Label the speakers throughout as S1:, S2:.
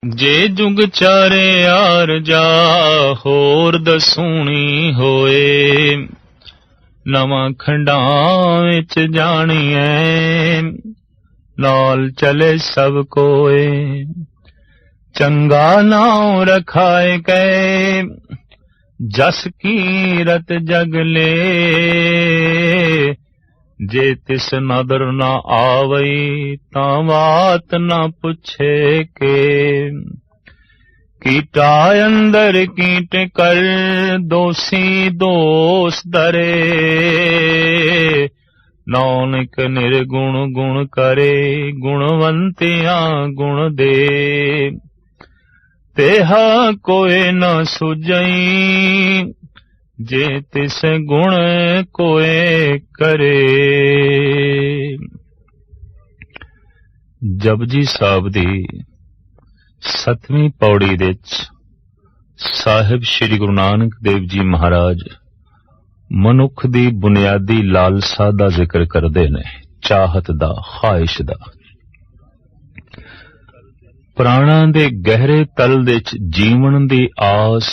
S1: जे जुग चारे आर जा होर दसूणी होए, नवां खंडां विच जाणीए नाल चले सब कोए। चंगा नाम रखाए गए जस कीरत जगले, जे तिस नदर न आवई तां बात न पुछे के। कीटा अंदर कीट कर दोषी दोष दरे, नानक निर्गुण गुण करे गुणवंतियां गुण दे। तेहा कोई न सुझई जे तिस गुण कोए करे। जपजी साहब दी 7ਵੀਂ पौड़ी विच साहिब श्री गुरु नानक देव जी महाराज मनुख दी बुनियादी लालसा दा जिक्र करदे ने, चाहत दा, ख्वाहिश दा। प्राणा दे गहरे तल विच जीवन दी आस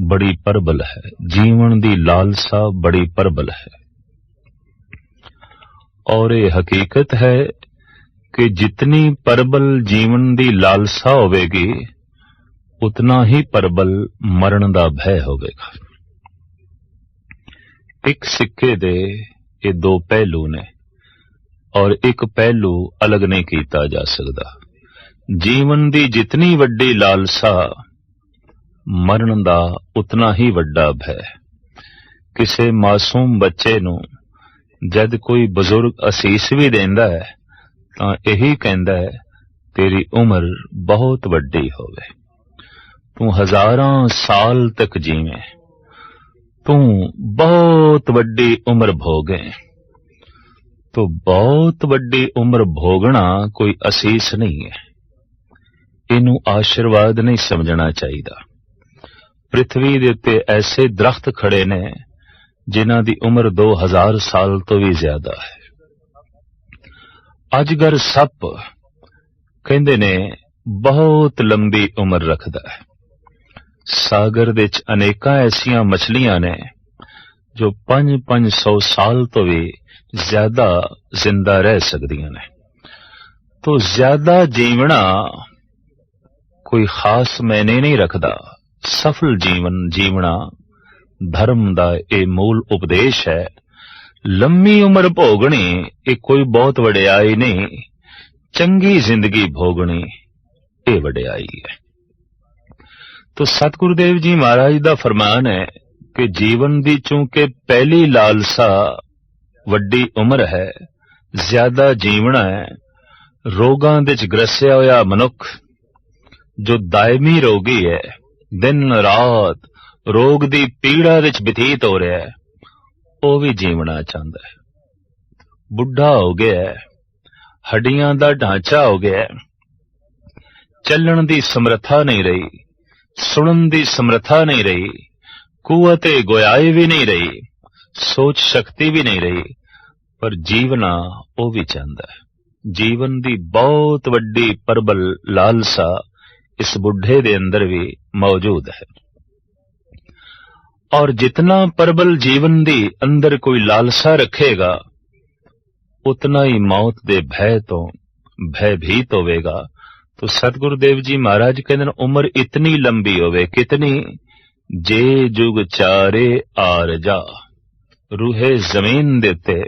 S1: बड़ी प्रबल है, जीवन दी लालसा बड़ी प्रबल है। और ये हकीकत है कि जितनी प्रबल जीवन दी लालसा होवेगी उतना ही प्रबल मरण दा भय होवेगा। एक सिक्के दे ये दो पहलू ने और एक पहलू अलग नहीं कीता जा सकदा। जीवन दी जितनी वड्डी लालसा, मरण दा उतना ही वड्डा भय। किसे मासूम बच्चे नूं जद कोई बुजुर्ग असीस भी देंदा है तां यही कहंदा है तेरी उम्र बहुत वड्डी होवे, तू हजारां साल तक जीवे, तू बहुत वड्डी उम्र भोगे। तो बहुत वड्डी उम्र भोगना कोई असीस नहीं है, इनू आशीर्वाद नहीं समझना चाहिए। पृथ्वी दे उत्ते ऐसे दरख्त खड़े ने जिन्हां दी उम्र 2000 साल तो भी ज्यादा है। अजगर सप कहंदे ने बहुत लंबी उम्र रखदा है। सागर विच अनेकां ऐसियां मछलियां ने जो 500 साल तो भी ज्यादा जिंदा रह सकदियां ने। तो ज्यादा जीवना कोई खास मैने नहीं रखदा। सफल जीवन जीवना धर्म दा ये मूल उपदेश है। लंबी उम्र भोगनी ये कोई बहुत वडियाई नहीं, चंगी जिंदगी भोगनी ये वडियाई है। तो सतगुरुदेव जी महाराज दा फरमान है कि जीवन दी चूंकि पहली लालसा वड्डी उम्र है, ज्यादा जीवना है। रोगां विच ग्रसिया होया मनुख जो दायमी रोगी है, दिन रात रोग दी पीड़ा विच बतीत हो रहा है, वो भी जीवना चाहता है। बुढ़ा हो गया है, हड्डियां दा ढांचा हो गया है, चलण दी समर्था नहीं रही, सुनन दी समर्था नहीं रही, कुवते गोयाई भी नहीं रही, सोच शक्ति भी नहीं रही, पर जीवना वो भी चाहता है। जीवन दी बहुत वड्डी प्रबल लालसा इस बुढ़े दे अंदर भी मौजूद है। और जितना प्रबल जीवन दी अंदर कोई लालसा रखेगा उतना ही मौत दे भय तो भयभीत होवेगा। तो सतगुरुदेव जी महाराज कहते उम्र इतनी लंबी होवे, कितनी, जे जुग चारे आर जा, रूहे जमीन देते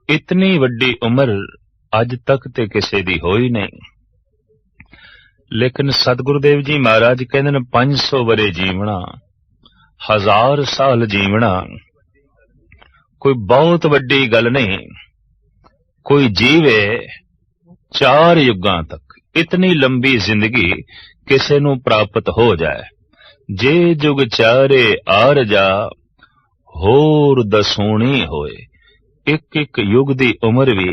S1: इतनी वड्डी उम्र अज तक ते किसे दी होई नहीं। लेकिन सतगुरुदेव जी महाराज कहते 500 वरे जीवना, 1000 साल जीवना कोई बहुत वड्डी गल नहीं। कोई जीवे 4 युगां तक, इतनी लंबी जिंदगी किसे नू प्राप्त हो जाए। जे जुग चारे आर जा होर दसूणी होए। एक एक युग दी उम्र भी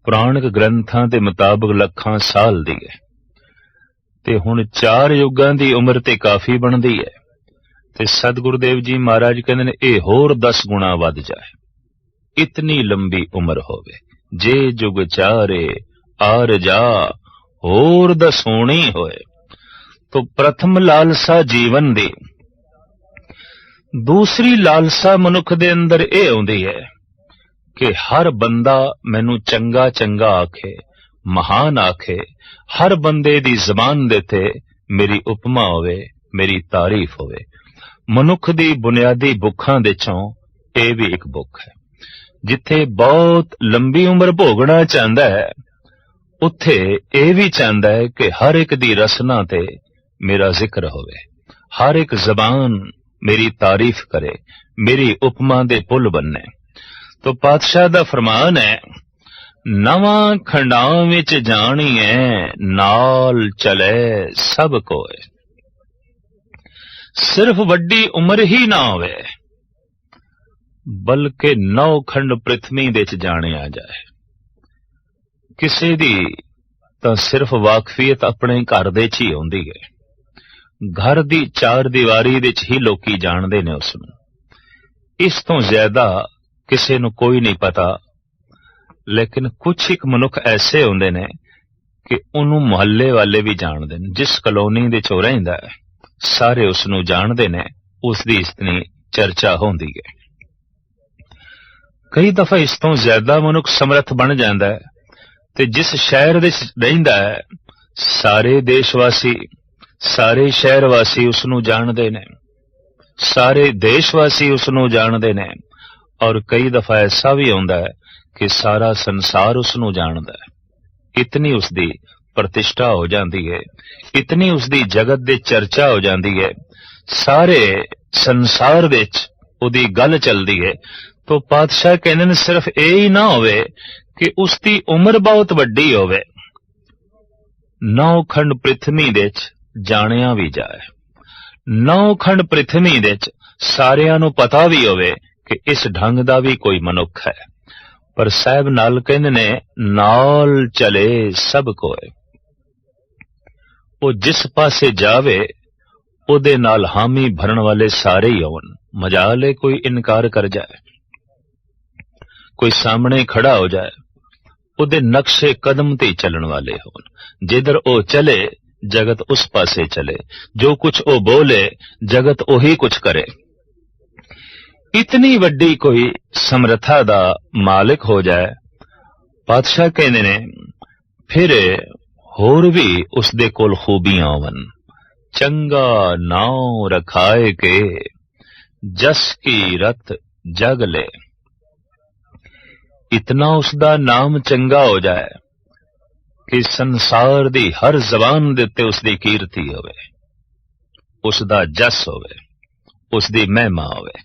S1: पुराणिक ग्रंथां दे मुताबिक लखां साल दी है। ते हुण 4 युगां दी उम्र ते काफी बनदी है। ते सतगुरुदेव जी महाराज कहंदे ने ये होर 10 गुणा वध जाए, इतनी लंबी उम्र होवे। जे जुग चारे आर जा होर दसोणी होए। तो प्रथम लालसा जीवन दी, दूसरी लालसा मनुख दे अंदर यह आउंदी है कि हर बंदा मैनू चंगा चंगा आखे, महान आखे, हर बंदे दी जबान दे ते मेरी उपमा होवे, मेरी तारीफ होवे। मनुख दी बुनियादी बुखां दे चों यह भी एक बुख है। जिथे बहुत लंबी उम्र भोगना चाहता है, उत्थे यह भी चाहता है कि हर एक दी रसना ते मेरा जिक्र होवे, हर एक जबान मेरी तारीफ करे, मेरी उपमा दे पुल बनने। तो पातशाह दा फरमान है, नवां खंडां विच जाणीए नाल चले सब कोए। सिर्फ वड्डी उम्र ही ना होवे, बल्कि 9 खंड पृथ्वी दे च जाणिया जाए। किसी दी तां सिर्फ वाकफियत अपने घर दे च ही आउंदी है, घर दी 4 दीवारी दे च ही लोकी जाणदे ने उसनूं। इस तो ज्यादा किसी नूं कोई नहीं पता। लेकिन कुछ एक मनुख ऐसे होंदे ने कि उन्होंने मुहल्ले वाले भी जानते हैं। जिस कलोनी दे चो रहिंदा है, सारे उसनूं जानते ने, उसकी इतनी चर्चा होंदी है। कई दफा इस तो ज्यादा मनुख समर्थ बन जाता है, ते जिस शहर दे रहिंदा है, सारे देशवासी, सारे शहरवासी उसनूं जानते ने, सारे देशवासी उसनूं जानते ने। और कई दफा ऐसा भी होंदा है कि सारा संसार उसनूं जानदा है। इतनी उसकी प्रतिष्ठा हो जाती है, इतनी उसकी जगत दे चर्चा हो जाती है, सारे संसार विच उहदी गल चलती है। तो पातशाह कहते हैं सिर्फ यही ना होवे कि उसकी उम्र बहुत वड्डी होवे, 9 खंड पृथ्वी दे जाणिया भी जाए, 9 खंड पृथ्वी दे सारियां नूं पता भी होवे कि इस ढंग दा भी कोई मनुख है। पर साहब नाल कहंदे ने नाल चले सब कोए। वो जिस पासे जावे उहदे नाल हामी भरन वाले सारे ही होवन। मजाल कोई इनकार कर जाए, कोई सामने खड़ा हो जाए, उहदे नक्शे कदम ते चलन वाले होवन। जिधर ओ चले जगत उस पासे चले, जो कुछ ओ बोले जगत ओही कुछ करे। इतनी वड्डी कोई समर्था दा मालिक हो जाए, पातशाह कहंदे ने फिर होर भी उसदे कोल खूबियां होवन। चंगा नाम रखाए के जस की रत जग ले। इतना उसदा नाम चंगा हो जाए कि संसार दी हर जबान दे उत्ते उसदी कीर्ति होवे, उसदा जस होवे, उसदी महिमा होवे।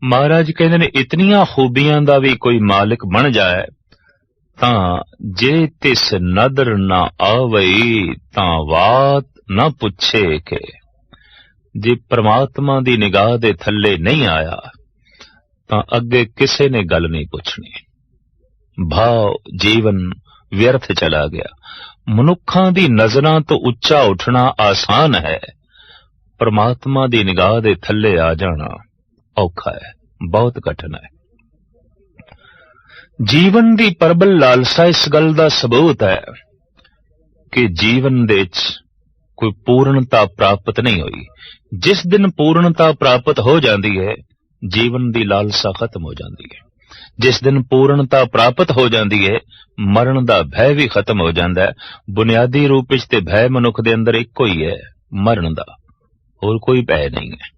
S1: महाराज कहते ने इतनियां खूबियां दा भी कोई मालिक बन जाए तां जे तिस नदर ना आवई तां वात ना पुछे के। जे परमात्मा दी निगाह दे थल्ले नहीं आया तां अगे किसे ने गल नहीं पुछनी। भाव जीवन व्यर्थ चला गया। मनुखां दी नजरां तो उच्चा उठना आसान है, परमात्मा दी निगाह दे थल्ले आ जाना औखा है, बहुत कठिन है। जीवन दी प्रबल लालसा इस गल दा सबूत है कि जीवन दे कोई पूर्णता प्राप्त नहीं हुई। जिस दिन पूर्णता प्राप्त हो जाती है, जीवन दी लालसा खत्म हो जाती है। जिस दिन पूर्णता प्राप्त हो जाती है, मरण दा भय भी खत्म हो जाता है। बुनियादी रूप विच ते भय मनुख दे अंदर इक्को ही है, मरण दा, और कोई भय नहीं है।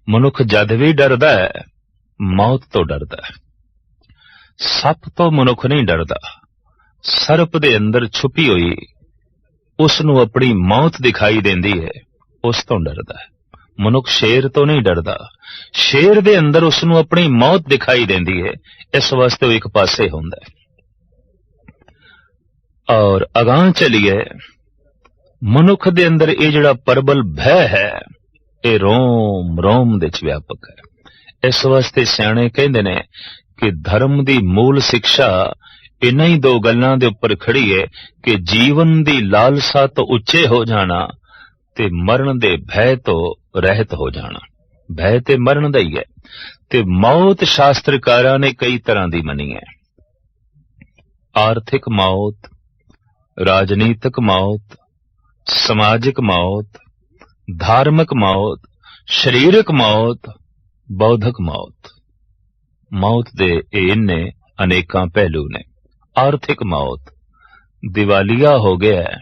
S1: मनुख जद भी डरदा है, मौत तो डरदा है। सप तो मनुख नहीं डरदा, सर्प दे अंदर छुपी हुई उसनू अपनी मौत दिखाई देंदी है, उस तो डरदा है। मनुख शेर तो नहीं डरदा, शेर दे अंदर उसनू अपनी मौत दिखाई देंदी है, इस वास्ते वो एक पासे हुंदा है। और अगां चलिए, मनुख दे अंदर ये जिहड़ा प्रबल भय है, ये रोम रोम दे च व्यापक है। इस वास्ते सियाणे कहंदे ने कि धर्म दी मूल शिक्षा इन्हां ही 2 गल्लां दे उपर खड़ी है कि जीवन दी लालसा तो उच्चे हो जाना ते मरण दे भय तो रहत हो जाना। भय ते मरण दा ही है। ते मौत शास्त्रकारां ने कई तरह दी मनी है। आर्थिक मौत, राजनीतिक मौत, समाजिक मौत, धार्मिक मौत, शरीरक मौत, बौद्धिक मौत। मौत दे इन्ने अनेकां पहलू ने। आर्थिक मौत, दिवालिया हो गया है,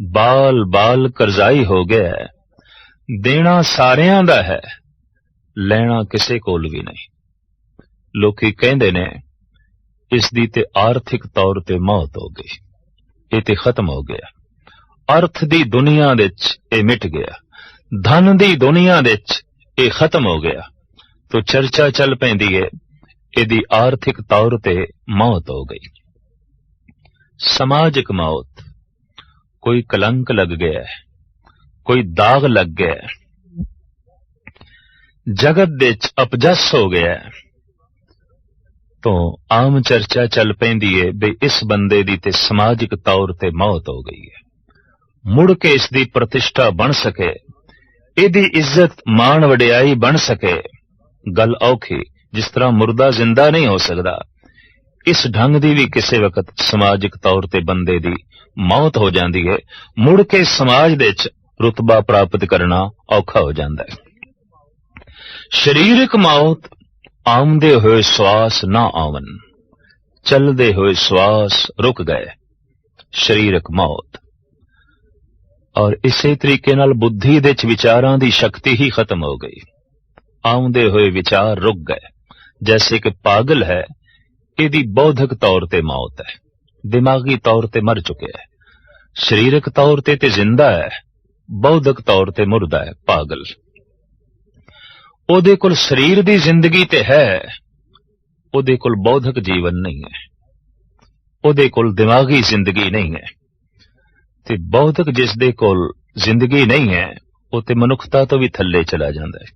S1: बाल बाल करजाई हो गया है, देना सारियां दा है, लेना किसे कोल भी नहीं। लोकी कहंदे ने इस दी ते आर्थिक तौर ते मौत हो गई, ये ते खत्म हो गया। अर्थ दी दुनिया दे च ये मिट गया, धन दी दुनिया दे च ये खत्म हो गया। तो चर्चा चल पैंदी है इहदी आर्थिक तौर ते मौत हो गई। समाजिक मौत, कोई कलंक लग गया है, कोई दाग लग गया है, जगत दे च अपजस हो गया है। तो आम चर्चा चल पैंदी है भी इस बंदे दी ते समाजिक तौर ते मौत हो गई है। मुड़ के इसदी प्रतिष्ठा बन सके, इहदी इज्जत मान वडियाई बन सके, गल औखी। जिस तरह मुर्दा जिंदा नहीं हो सकदा, इस ढंग दी भी किसी वक्त समाजिक तौर ते बंदे दी मौत हो जाती है। मुड़ के समाज दे च रुतबा प्राप्त करना औखा हो जाता है। शरीरक मौत, आमदे हुए श्वास ना आवन, चलदे हुए श्वास रुक गए, शरीरक मौत। और इसे तरीके नाल बुद्धि दे च विचारां दी शक्ति ही खत्म हो गई, आमदे हुए विचार रुक गए। जैसे कि पागल है, इहदी बौद्धिक तौर ते मौत है, दिमागी तौर ते मर चुके है। शरीरक तौर ते जिंदा है, बौद्धिक तौर ते मुर्दा है, पागल। ओदे कोल शरीर दी जिंदगी ते है, ओदे कोल बौद्धिक जीवन नहीं है, ओदे कोल दिमागी जिंदगी नहीं है। ते बौद्धिक जिस दे कोल जिंदगी नहीं है, वो ते मनुखता तो भी थल्ले चला जाता है,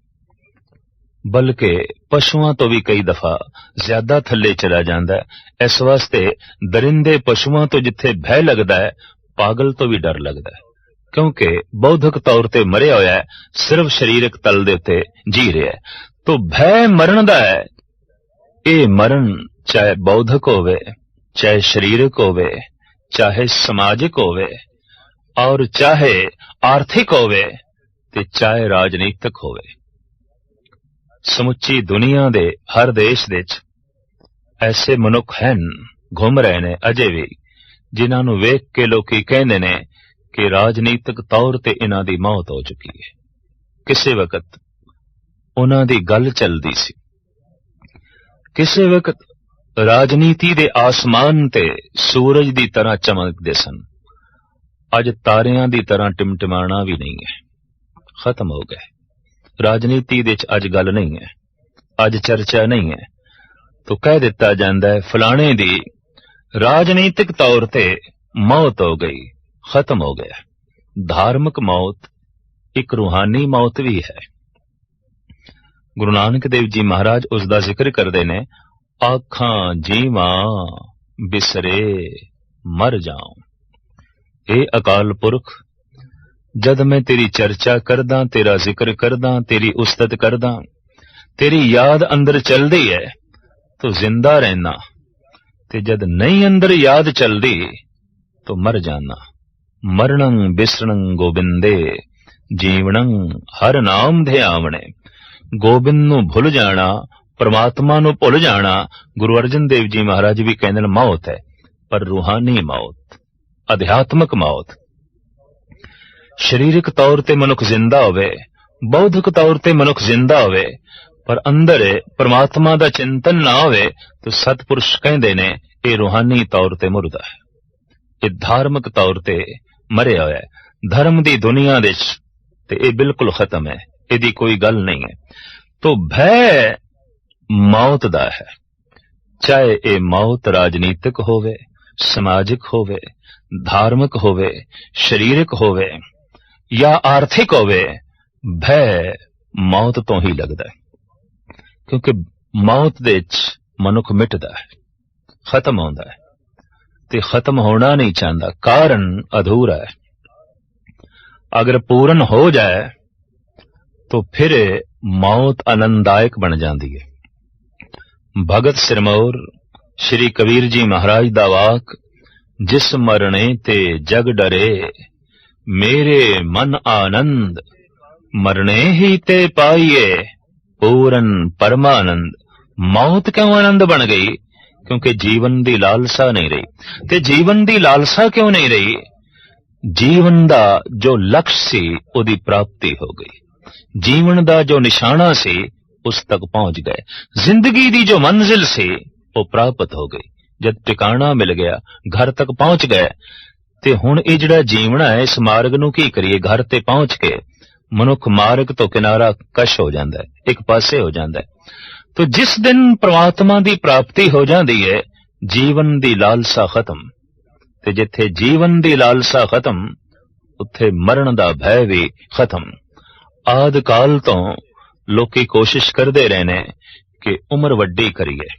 S1: बल्कि पशुआं तो भी कई दफा ज्यादा थल्ले चला जाता है। इस वास्ते दरिंदे पशुआं तो जिथे भय लगता है, पागल तो भी डर लगता है, क्योंकि बौद्धिक तौर ते मरिया होया है, सिर्फ शरीरक तल दे उत्ते जी रहा है। तो भय मरण दा है। ये मरण चाहे बौद्धिक होवे, चाहे शरीरक होवे, चाहे समाजिक होवे, और चाहे आर्थिक होवे, ते चाहे राजनीतिक होवे। समुची दुनिया दे हर देश दे च ऐसे मनुख हैं, घूम रहे ने अजे भी, जिन्हां नूं वेख के लोकी कहंदे ने कि राजनीतिक तौर ते इन्हां दी मौत हो चुकी है। किसी वक्त उन्हां दी गल चलदी सी, किसी वक्त राजनीति दे आसमान ते सूरज दी तरह चमकदे सन, अज तारियां दी तरह टिमटिमाना भी नहीं है, खत्म हो गए। राजनीति दे च अज गल नहीं है, अज चर्चा नहीं है। तो कह दिता जाता है फलाने दी राजनीतिक तौर ते मौत हो गई, खत्म हो गया। धार्मिक मौत एक रूहानी मौत भी है। गुरु नानक देव जी महाराज उसका जिक्र करते ने, आखां जीवां बिसरे मर जाऊं। ए अकाल पुरख, जद मैं तेरी चर्चा करदा, तेरा जिक्र करदा, तेरी उस्तत करदा, तेरी याद अंदर चलदी है तो जिंदा रहना, ते जद नहीं अंदर याद चलदी तो मर जाना। मरणं बिसरणं गोबिंदे, जीवणं हर नाम ध्यावणे। गोबिंद नूं भुल जाना, परमात्मा नूं भुल जाना। गुरु अर्जन देव जी महाराज भी कहंदे ने मौत है, पर रूहानी मौत, अध्यात्मक मौत। शरीरक तौर ते मनुख जिंदा होवे, बौद्धिक तौर ते मनुख जिंदा होवे, पर अंदर परमात्मा दा चिंतन ना होवे, तो सतपुरुष कहंदे ने ये रूहानी तौर ते मुर्दा है, ये धार्मिक तौर ते मरिया होया है। धर्म दी दुनिया दे ते ये बिल्कुल खत्म है, इहदी कोई गल नहीं है। तो भय मौत दा है, चाहे ये मौत राजनीतिक होवे, समाजिक होवे, धार्मिक होवे, शरीरक होवे या आर्थिक होवे, भय मौत तो ही लगता है। क्योंकि मौत दे च मनुख मिटदा है, खत्म होता है, ते खत्म होना नहीं चाहता, कारण अधूरा है। अगर पूर्ण हो जाए तो फिर मौत आनंददायक बन जाती है। भगत सिरमौर श्री कबीर जी महाराज दा वाक, जिस मरने ते जग डरे, मेरे मन आनंद, मरने ही ते पाइए पूरन परमानंद। मौत क्यों आनंद बन गई? क्योंकि जीवन दी लालसा नहीं रही। ते जीवन दी लालसा क्यों नहीं रही? जीवन दा जो लक्ष्य सी उदी प्राप्ति हो गई। जीवन दा जो निशाना सी उस तक पहुंच गए। जिंदगी दी जो मंजिल सी वो प्राप्त हो गई। जब ठिकाना मिल गया, घर तक पहुंच गए, ते हुण ये जिहड़ा जीवना है, इस मार्ग नूं की करिए? घर ते पहुंच के मनुख मार्ग तो किनारा कश हो जाता है, एक पासे हो जाता है। तो जिस दिन परमात्मा की प्राप्ति हो जाती है, जीवन की लालसा खत्म। ते जिथे जीवन की लालसा खत्म, उत्थे मरण का भय भी खत्म। आदि काल तो लोकी कोशिश करते रहने कि उम्र वड्डी करिए,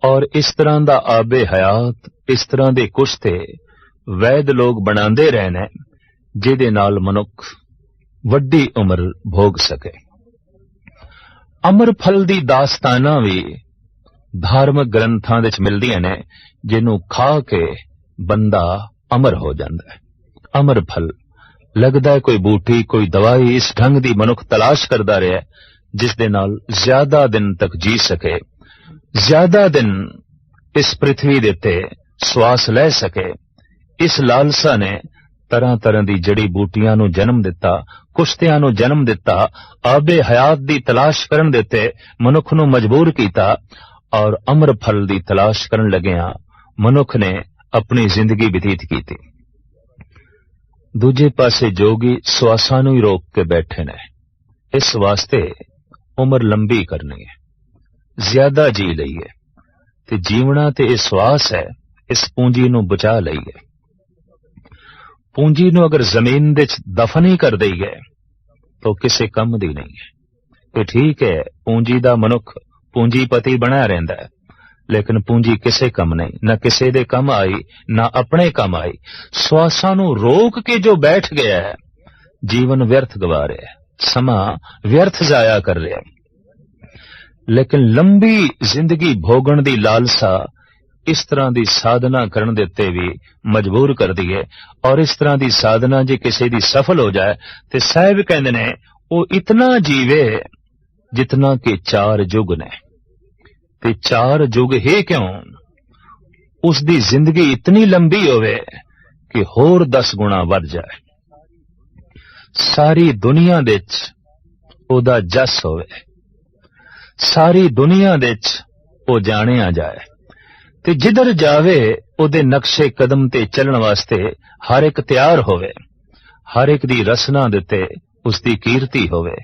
S1: और इस तरह का आबे हयात, इस तरह के कुछ ते वैद लोग बनाते रहने जिहदे नाल मनुख वड्डी उम्र भोग सके। अमर फल दी दास्ताना भी धार्मिक ग्रंथां विच मिलदियां ने, जिन्हों खा के बंदा अमर हो जाता है। अमर फल लगदा है कोई बूटी, कोई दवाई, इस ढंग दी मनुख तलाश करदा रहा जिस दे नाल ज्यादा दिन तक जी सके, ज्यादा दिन इस पृथ्वी दे ते श्वास ले सके। इस लालसा ने तरह तरह की जड़ी बूटियां नूं जन्म दिता, कुश्तियां नूं जन्म दिता, आबे हयात दी तलाश करन देते मनुख नूं मजबूर कीता, और अमर फल दी तलाश करन लगिया मनुख ने अपनी जिंदगी व्यतीत की थी। दूजे पासे जोगी श्वासां नूं ही रोक के बैठे ने, इस वास्ते उम्र लंबी करनी है, ज्यादा जी लईए, ते जीवना ते इस श्वास है, इस पूंजी नूं बचा लईए। पूंजी नूं अगर जमीन दे दफन ही कर दईए तो किसी कम दी नहीं है। ते ठीक है, पूंजी दा मनुख पूंजीपति बना रहिंदा है, लेकिन पूंजी किसे कम नहीं, न किसे दे कम आई, न अपने कम आई। श्वासां नूं रोक के जो बैठ गया है, जीवन व्यर्थ गवा रहा है, समा व्यर्थ जाया कर रहा है। लेकिन लंबी जिंदगी भोगण दी लालसा इस तरह की साधना करन देते भी मजबूर कर दी है, और इस तरह की साधना जे किसी की सफल हो जाए तो साहब कहते ने वो इतना जीवे जितना कि 4 युग ने। ते 4 युग ही क्यों, उसकी जिंदगी इतनी लंबी होवे कि होर 10 गुणा बढ़ जाए, सारी दुनिया दे ओदा जस होवे, सारी दुनिया दे वो जानिया जाए, ते जिधर जावे ओदे नक्शे कदम ते चलण वास्ते हर एक तैयार होवे, हर एक दी रसना देते उसकी कीर्ति होवे,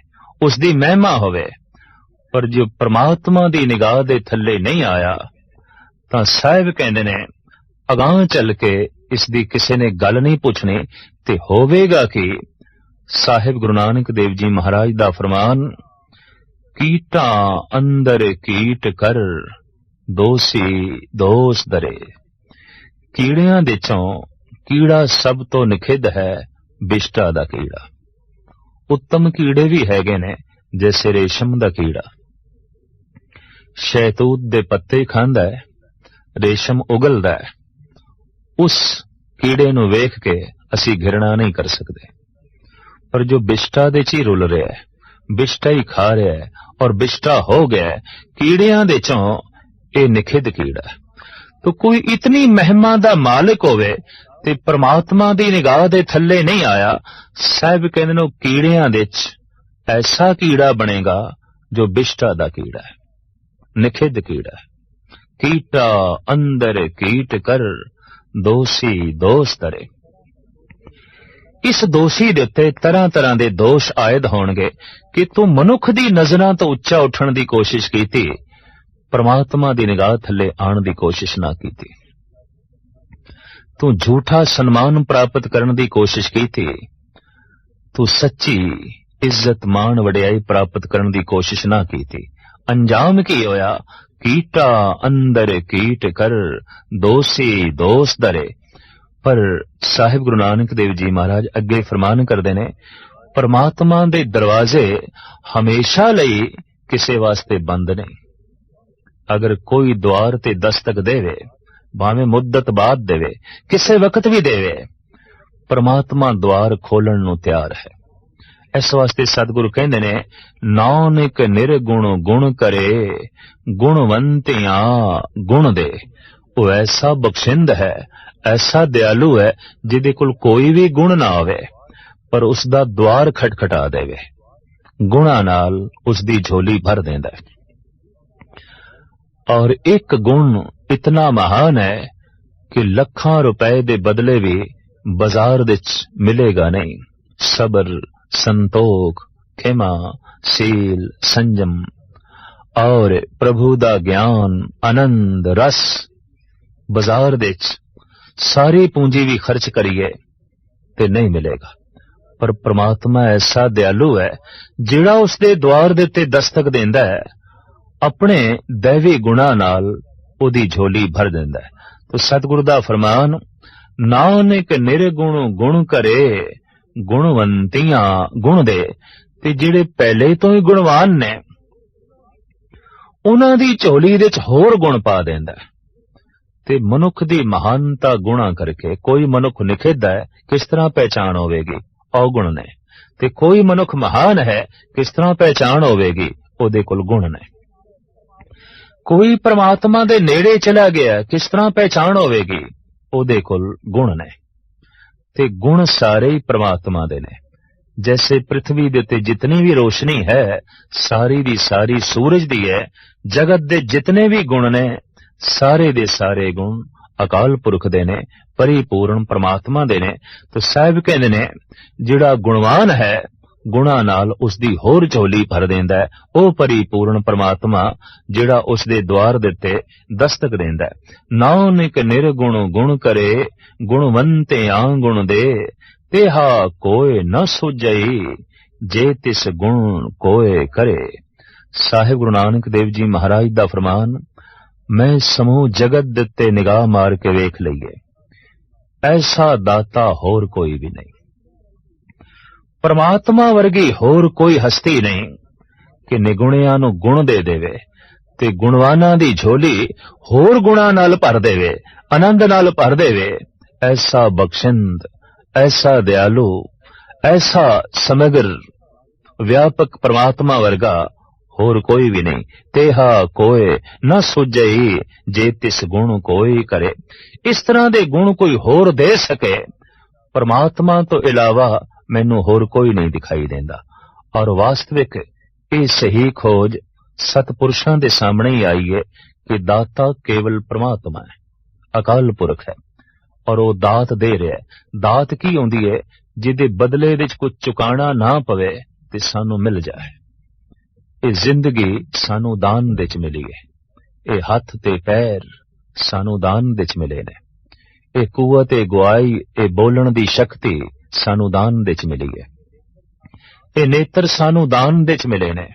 S1: उसकी महिमा होवे। पर जो परमात्मा दी निगाह दे थल्ले नहीं आया, तां साहिब कहंदे ने अगां चल के इसदी किसी ने गल नहीं पूछनी, ते होवेगा कि साहिब गुरु नानक देव जी महाराज दा फरमान, कीटा अंदर कीट कर दोषी दोष दरे। कीड़ियां दे चों कीड़ा सब तो निखिद है बिष्टा दा कीड़ा। उत्तम कीड़े भी हैगे ने, जैसे रेशम दा कीड़ा शहतूत दे पत्ते खांदा है, रेशम उगलदा है, उस कीड़े नूं वेख के असी घृणा नहीं कर सकते। पर जो बिष्टा दे च ही रुल रहा है, बिष्टा ही खा रहा है और बिष्टा हो गया है, कीड़ियां दे चों ये निखिद कीड़ा। तो कोई इतनी महिमा दा मालिक होवे ते परमात्मा दी निगाह दे थल्ले नहीं आया, साहब कहंदे ने कीड़ियां दे च ऐसा कीड़ा बनेगा जो बिष्टा दा कीड़ा है, निखिद कीड़ा है। कीटा अंदर कीट कर दोषी दोष तरे। इस दोषी दे उत्ते तरह तरह के दोष आयद होणगे कि तू मनुख दी नजरां तो उच्चा उठण दी कोशिश कीती, परमात्मा दी निगाह थल्ले आण दी कोशिश ना कीती। तू झूठा सन्मान प्राप्त करने की कोशिश की थी, तू सच्ची इज्जत मान वडियाई प्राप्त करने की कोशिश ना की थी। अंजाम की होया, कीटा अंदर कीट कर दोषी दोष दरे। पर साहिब गुरु नानक देव जी महाराज अगे फरमान करते ने, परमात्मा दे दरवाजे हमेशा लई किसे वास्ते बंद नहीं। अगर कोई द्वार ते दस्तक देवे, भावें मुद्दत बाद देवे, किसे वक्त भी देवे, परमात्मा द्वार खोलण नूं तैयार है। इस वास्ते सतगुरु कहंदे ने, नानक निर्गुण गुण करे, गुणवंतियां गुण दे। वो ऐसा बख्शिंद है, ऐसा दयालु है, जिहदे कोल कोई भी गुण ना होवे पर उसदा द्वार खटखटा देवे, गुणा नाल उसदी झोली भर देंदा है। और एक गुण इतना महान है कि लखां रुपए दे बदले भी बाजार विच मिलेगा नहीं। सबर, संतोख, खेमा, सील, संजम और प्रभु दा ज्ञान, आनंद, रस बाजार विच सारी पूंजी भी खर्च करिए ते नहीं मिलेगा। पर परमात्मा ऐसा दयालु है, जिहड़ा उसदे द्वार दे उत्ते दस्तक देंदा है, अपने दैवी गुणा नाल ओदी झोली भर देंदा है। तो सतगुरु दा फरमान, नानक निर्गुण गुण करे, गुणवंतियां गुण दे। ते जिहड़े पहले तो ही गुणवान ने, उन्हां दी झोली दे च होर गुण पा देंदा है। ते मनुख दी महानता गुणा करके, कोई मनुख निखिद्ध है, किस तरह पहचान होवेगी? अवगुण ने। ते कोई मनुख महान है, किस तरह पहचान होवेगी? ओदे कोल गुण ने। कोई परमात्मा दे नेड़े चला गया, किस तरह पहचान होवेगी? ओदे कोल गुण ने। ते गुण सारे ही परमात्मा दे ने। जैसे पृथ्वी दे ते जितनी भी रोशनी है, सारी दी सारी सूरज दी है। जगत दे जितने भी गुण ने, सारे दे सारे गुण अकाल पुरख दे ने, परिपूर्ण परमात्मा दे ने। तो साहिब कहंदे ने, जिहड़ा गुणवान है, गुणा नाल उसदी होर झोली भर देंदा है। ओ परिपूर्ण परमात्मा जिहड़ा उसदे द्वार दे उत्ते दस्तक देंदा है। नानक निर्गुण गुण करे, गुणवंतियां गुण दे। तेहा कोय न सुझई, जे तिस गुण कोय करे। साहिब गुरु नानक देव जी महाराज दा फरमान, मैं समूह जगत दे उत्ते निगाह मार के वेख लईए, ऐसा दाता होर कोई भी नहीं। परमात्मा वर्गी होर कोई हस्ती नहीं कि निगुणियां नूं गुण दे देवे ते गुणवानां दी झोली होर गुणां नाल भर देवे, आनंद नाल भर देवे। ऐसा बख्शिंद, ऐसा दयालु, ऐसा समग्र व्यापक परमात्मा वर्गा होर कोई भी नहीं। तेहा कोय न सुझई, जे तिस गुण कोई करे। इस तरह दे गुण कोई होर दे सके, परमात्मा तो इलावा मैनू होर कोई नहीं दिखाई देंदा। और वास्तविक ये सही खोज सतपुरुषां दे सामने ही आई है कि दाता केवल परमात्मा है, अकाल पुरख है, और वो दात दे रहा है। दात की होंदी है? जिहदे बदले विच कुछ चुकाना ना पवे ते सानू मिल जाए। ये जिंदगी सानू दान विच मिली है, ये हथ ते पैर सानू दान विच मिले ने, ये कुवत, ये गुआई, ये बोलण दी शक्ति सानू दान विच मिली है, ये नेत्र सानू दान विच मिले ने,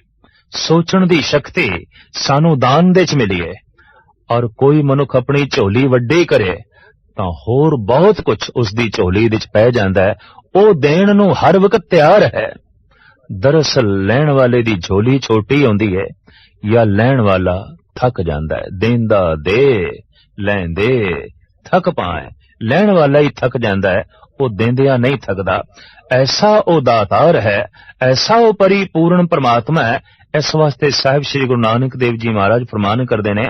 S1: सोचण दी शक्ति सानू दान विच मिली है। और कोई मनुख अपनी झोली वड्डी करे तां होर बहुत कुछ उसदी झोली विच पै जांदा है। वो देण नूं हर वक्त तैयार है। दरअसल लैण वाले दी झोली छोटी होंदी है, या लैण वाला थक जांदा है। देंदा दे, लैंदे थक पाए, लैण वाला ही थक जांदा है, वो देंदिया नहीं थकदा। ऐसा वो दातार है, ऐसा वो परिपूर्ण परमात्मा है। इस वास्ते साहिब श्री गुरु नानक देव जी महाराज फरमान करदे ने,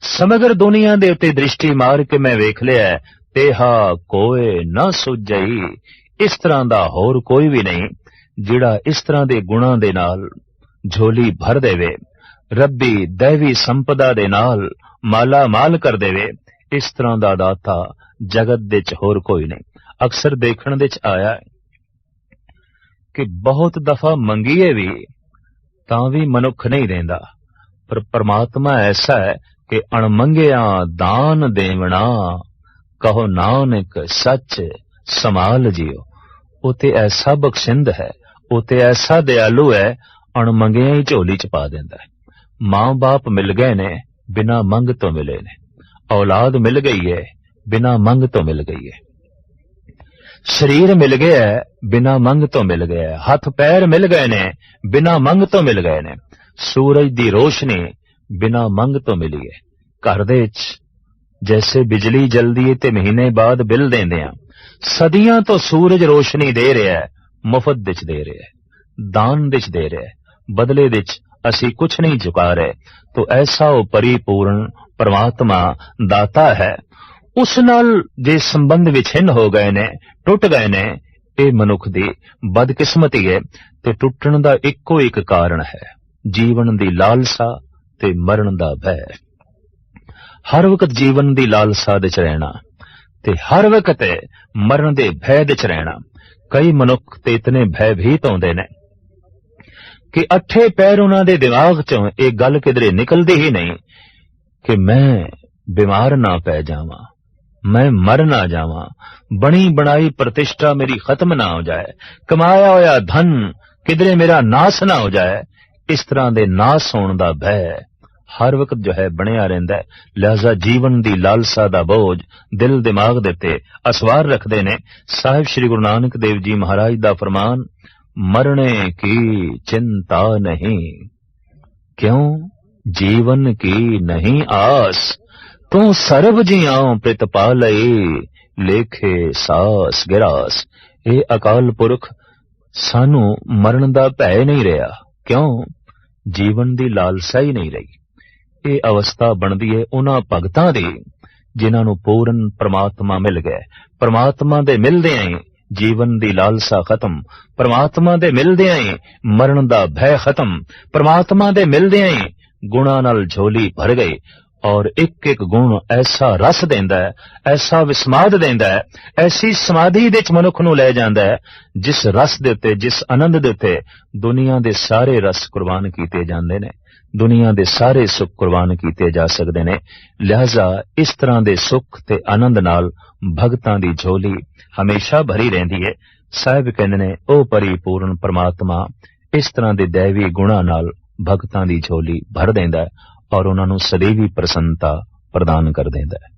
S1: समग्र दुनिया दे उत्ते दृष्टि मार के मैं वेख लिया है, तेहा कोय न सुझई। इस तरह दा होर कोई भी नहीं जिहड़ा इस तरह दे गुणां दे नाल झोली भर देवे, रब्बी दैवी संपदा दे नाल माला माल कर देवे। इस तरह दा दाता जगत दे च होर कोई नहीं। अक्सर देखण दे च आया है कि बहुत दफा मंगीए भी तां भी मनुख नहीं देंदा, पर परमात्मा ऐसा है कि अणमंगिया दान देवना, कहो नानक सच संभाल जियो। उते ऐसा बख्शिंद है, उते ऐसा दयालु है, अणमंगिया ही झोली च पा देंदा है। मां बाप मिल गए ने, बिना मंग तो मिले ने। औलाद मिल गई है, बिना मंग तो मिल गई है। शरीर मिल गया है, बिना मंग तो मिल गया है। हाथ पैर मिल गए ने, बिना मंग तो मिल गए ने। सूरज दी रोशनी बिना मंग तो मिलीए। घर दे विच जैसे बिजली जलदी है ते महीने बाद बिल देंदे आ, सदियां तो सूरज रोशनी दे रहा है, मुफ्त विच दे रहा है, दान विच दे रहा है, बदले विच असी कुछ नहीं चुका रहे। तो ऐसा वो परिपूर्ण परमात्मा दाता है, उस नाल जे संबंध विछिन्न हो गए ने, टुट गए ने, ये मनुख दी बदकिस्मती है। ते टुटण दा इक्को एक कारण है, जीवन दी लालसा ते मरण दा भय। हर वक्त जीवन दी लालसा दे च रहना ते हर वक्त मरण दे भय दे च रहना। कई मनुख ते इतने भयभीत होंदे ने कि अठे पैर उन्हां दे दिमाग चों एक गल किधरे निकलदी ही नहीं कि मैं बीमार ना पै जावां, मैं मर ना जावां, बनी बनाई प्रतिष्ठा मेरी खत्म ना हो जाए, कमाया होया धन किधरे मेरा नाश ना हो जाए। इस तरह दे नाश होने दा भय हर वक्त जो है बनया रहिंदा है। लिहाजा जीवन दी लालसा दा बोझ दिल दिमाग दे ते असवार रखदे ने। साहिब श्री गुरु नानक देव जी महाराज दा फरमान, मरने की चिंता नहीं, क्यों जीवन की नहीं आस, तू सर्ब जियां प्रतिपालई, लेखे सास गिरास। ये अकाल पुरख सानू मरण दा भय नहीं रहा, क्यों जीवन दी लालसा ही नहीं रही। ये अवस्था बनदी है उन्हां भगतां दी जिन्हां नू पूर्ण परमात्मा मिल गया। परमात्मा दे मिलदियां ही जीवन दी लालसा खत्म, परमात्मा दे मिलदियां ही मरण दा भय खत्म, परमात्मा दे मिलदियां ही गुणां नाल झोली भर गई। और एक एक गुण ऐसा रस देंदा है, ऐसा विस्माद देंदा है, ऐसी समाधि दे च मनुख नू ले जांदा है, जिस रस दे उत्ते, जिस आनंद दे उत्ते दुनिया दे सारे रस कुर्बान कीते जांदे ने, दुनिया दे सारे सुख कुर्बान कीते जा सकदे ने। लिहाजा इस तरह दे सुख ते आनंद नाल भगतां दी झोली हमेशा भरी रहिंदी है। साहिब कहंदे ने ओ परिपूर्ण परमात्मा इस तरह दे दैवी गुणां नाल भगतां दी झोली भर देंदा है और उन्हां नू सदैवी प्रसन्नता प्रदान कर देंदा है।